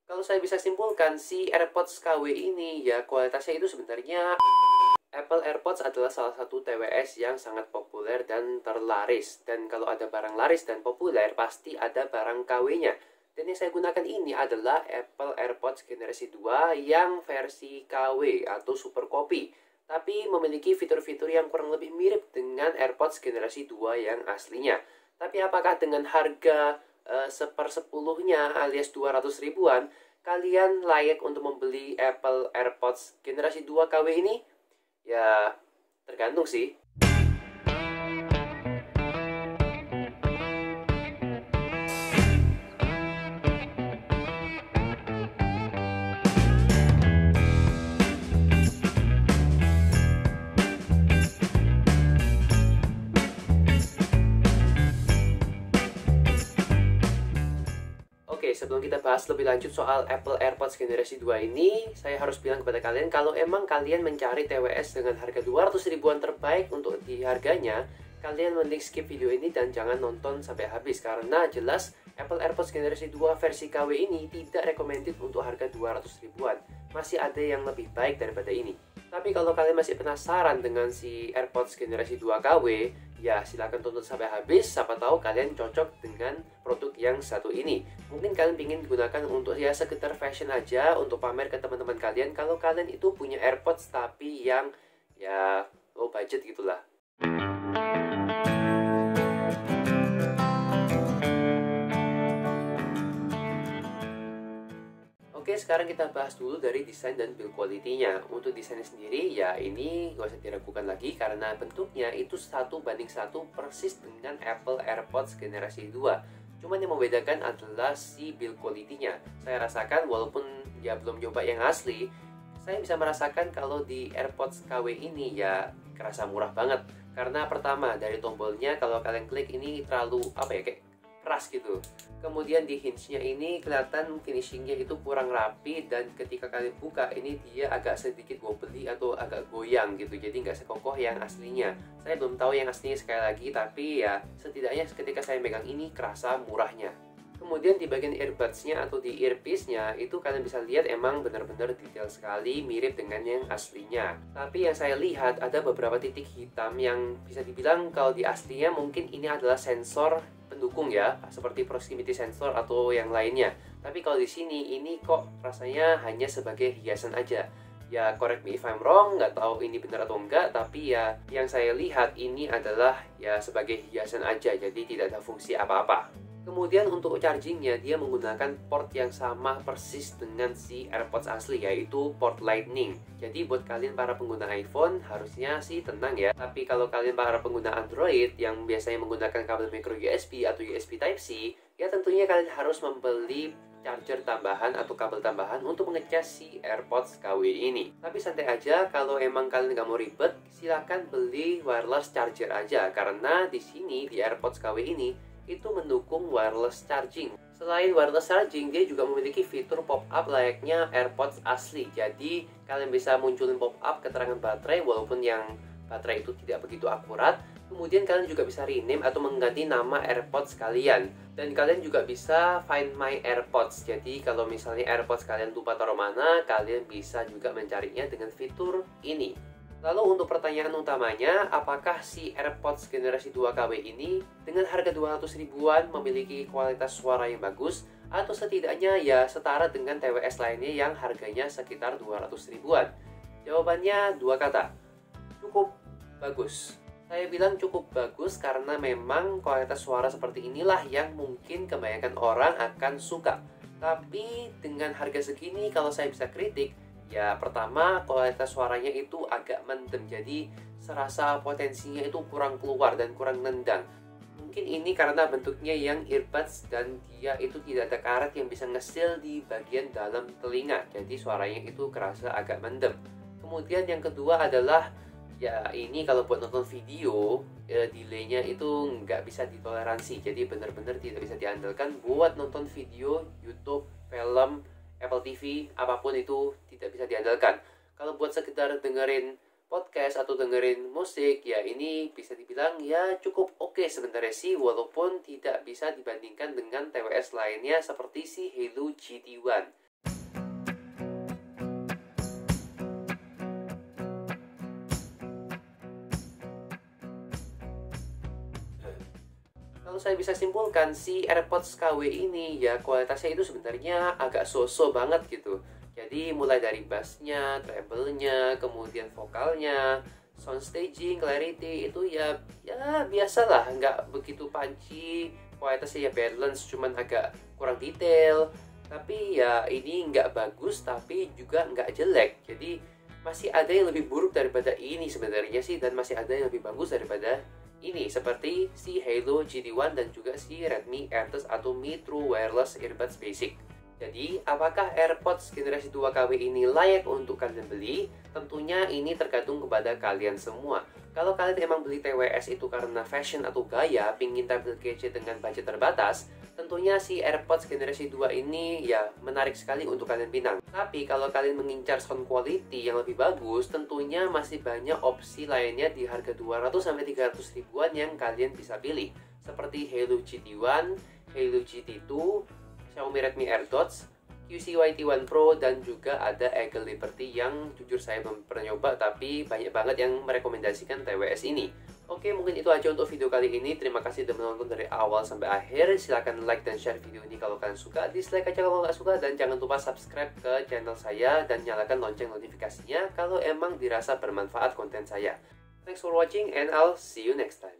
Kalau saya bisa simpulkan, si AirPods KW ini ya kualitasnya itu sebenarnya Apple AirPods adalah salah satu TWS yang sangat populer dan terlaris. Dan kalau ada barang laris dan populer, pasti ada barang KW-nya. Dan yang saya gunakan ini adalah Apple AirPods generasi 2 yang versi KW atau Super Copy. Tapi memiliki fitur-fitur yang kurang lebih mirip dengan AirPods generasi 2 yang aslinya. Tapi apakah dengan harga sepersepuluhnya alias 200 ribuan, kalian layak untuk membeli Apple AirPods generasi 2 KW ini? Ya, tergantung sih. Oke, sebelum kita bahas lebih lanjut soal Apple AirPods generasi 2 ini, saya harus bilang kepada kalian kalau emang kalian mencari TWS dengan harga 200 ribuan terbaik untuk di harganya, kalian mending skip video ini dan jangan nonton sampai habis karena jelas Apple AirPods generasi 2 versi KW ini tidak recommended untuk harga 200 ribuan. Masih ada yang lebih baik daripada ini. Tapi kalau kalian masih penasaran dengan si AirPods generasi 2 KW, ya silakan tonton sampai habis. Siapa tahu kalian cocok dengan produk yang satu ini. Mungkin kalian ingin gunakan untuk ya sekedar fashion aja, untuk pamer ke teman-teman kalian. Kalau kalian itu punya AirPods tapi yang ya low budget gitulah. Oke, sekarang kita bahas dulu dari desain dan build quality-nya. Untuk desainnya sendiri, ya ini gak usah diragukan lagi karena bentuknya itu 1:1 persis dengan Apple AirPods generasi 2. Cuman yang membedakan adalah si build quality-nya. Saya rasakan walaupun ya belum nyoba yang asli, saya bisa merasakan kalau di AirPods KW ini ya kerasa murah banget. Karena pertama, dari tombolnya kalau kalian klik ini terlalu kayak keras gitu. Kemudian di hinge-nya ini kelihatan finishingnya itu kurang rapi dan ketika kalian buka ini dia agak sedikit wobbly atau agak goyang gitu, jadi nggak sekokoh yang aslinya. Saya belum tahu yang aslinya sekali lagi, tapi ya setidaknya ketika saya megang ini kerasa murahnya. Kemudian di bagian earbuds-nya atau di earpiece-nya itu kalian bisa lihat emang benar-benar detail sekali, mirip dengan yang aslinya. Tapi yang saya lihat ada beberapa titik hitam yang bisa dibilang kalau di aslinya mungkin ini adalah sensor pendukung ya, seperti proximity sensor atau yang lainnya. Tapi kalau di sini ini kok rasanya hanya sebagai hiasan aja. Ya correct me if I'm wrong, nggak tahu ini benar atau enggak, tapi ya yang saya lihat ini adalah ya sebagai hiasan aja, jadi tidak ada fungsi apa-apa. Kemudian untuk chargingnya dia menggunakan port yang sama persis dengan si AirPods asli, yaitu port Lightning. Jadi buat kalian para pengguna iPhone harusnya sih tenang ya. Tapi kalau kalian para pengguna Android yang biasanya menggunakan kabel micro USB atau USB Type-C, ya tentunya kalian harus membeli charger tambahan atau kabel tambahan untuk mengecas si AirPods KW ini. Tapi santai aja, kalau emang kalian nggak mau ribet, silakan beli wireless charger aja karena di sini di AirPods KW ini itu mendukung wireless charging. Selain wireless charging, dia juga memiliki fitur pop-up layaknya AirPods asli. Jadi, kalian bisa munculin pop-up keterangan baterai walaupun yang baterai itu tidak begitu akurat. Kemudian kalian juga bisa rename atau mengganti nama AirPods kalian. Dan kalian juga bisa find my AirPods. Jadi, kalau misalnya AirPods kalian lupa taruh mana, kalian bisa juga mencarinya dengan fitur ini. Lalu untuk pertanyaan utamanya, apakah si AirPods generasi 2 KW ini dengan harga 200 ribuan memiliki kualitas suara yang bagus atau setidaknya ya setara dengan TWS lainnya yang harganya sekitar 200 ribuan? Jawabannya dua kata, cukup bagus. Saya bilang cukup bagus karena memang kualitas suara seperti inilah yang mungkin kebanyakan orang akan suka. Tapi dengan harga segini kalau saya bisa kritik, ya pertama kualitas suaranya itu agak mendem, jadi serasa potensinya itu kurang keluar dan kurang nendang. Mungkin ini karena bentuknya yang earbuds dan dia itu tidak ada karet yang bisa ngesil di bagian dalam telinga, jadi suaranya itu kerasa agak mendem. Kemudian yang kedua adalah ya ini kalau buat nonton video delaynya itu nggak bisa ditoleransi, jadi benar-benar tidak bisa diandalkan buat nonton video YouTube, film, Apple TV, apapun itu tidak bisa diandalkan. Kalau buat sekedar dengerin podcast atau dengerin musik, ya ini bisa dibilang ya cukup oke sebenarnya sih, walaupun tidak bisa dibandingkan dengan TWS lainnya seperti si Hello GT1. Kalau saya bisa simpulkan, si AirPods KW ini ya kualitasnya itu sebenarnya agak so-so banget gitu. Jadi mulai dari bassnya, treble-nya, kemudian vokalnya, sound staging, clarity itu ya biasalah, nggak begitu punchy, kualitasnya ya balance, cuman agak kurang detail. Tapi ya ini nggak bagus, tapi juga nggak jelek. Jadi masih ada yang lebih buruk daripada ini sebenarnya sih, dan masih ada yang lebih bagus daripada ini, seperti si Halo GT1 dan juga si Redmi AirTouch atau Mi True Wireless Earbuds Basic. Jadi, apakah AirPods generasi 2 KW ini layak untuk kalian beli? Tentunya ini tergantung kepada kalian semua. Kalau kalian emang beli TWS itu karena fashion atau gaya, pingin tampil kece dengan budget terbatas, tentunya si AirPods generasi 2 ini ya menarik sekali untuk kalian pinang. Tapi kalau kalian mengincar sound quality yang lebih bagus, tentunya masih banyak opsi lainnya di harga 200-300 ribuan yang kalian bisa pilih. Seperti Halo GT1, Halo GT2, Xiaomi Redmi AirDots, QCY-T1 Pro, dan juga ada Eagle Liberty yang jujur saya belum pernah nyoba, tapi banyak banget yang merekomendasikan TWS ini. Oke, mungkin itu aja untuk video kali ini. Terima kasih sudah menonton dari awal sampai akhir. Silahkan like dan share video ini kalau kalian suka. Dislike aja kalau nggak suka. Dan jangan lupa subscribe ke channel saya dan nyalakan lonceng notifikasinya kalau emang dirasa bermanfaat konten saya. Thanks for watching and I'll see you next time.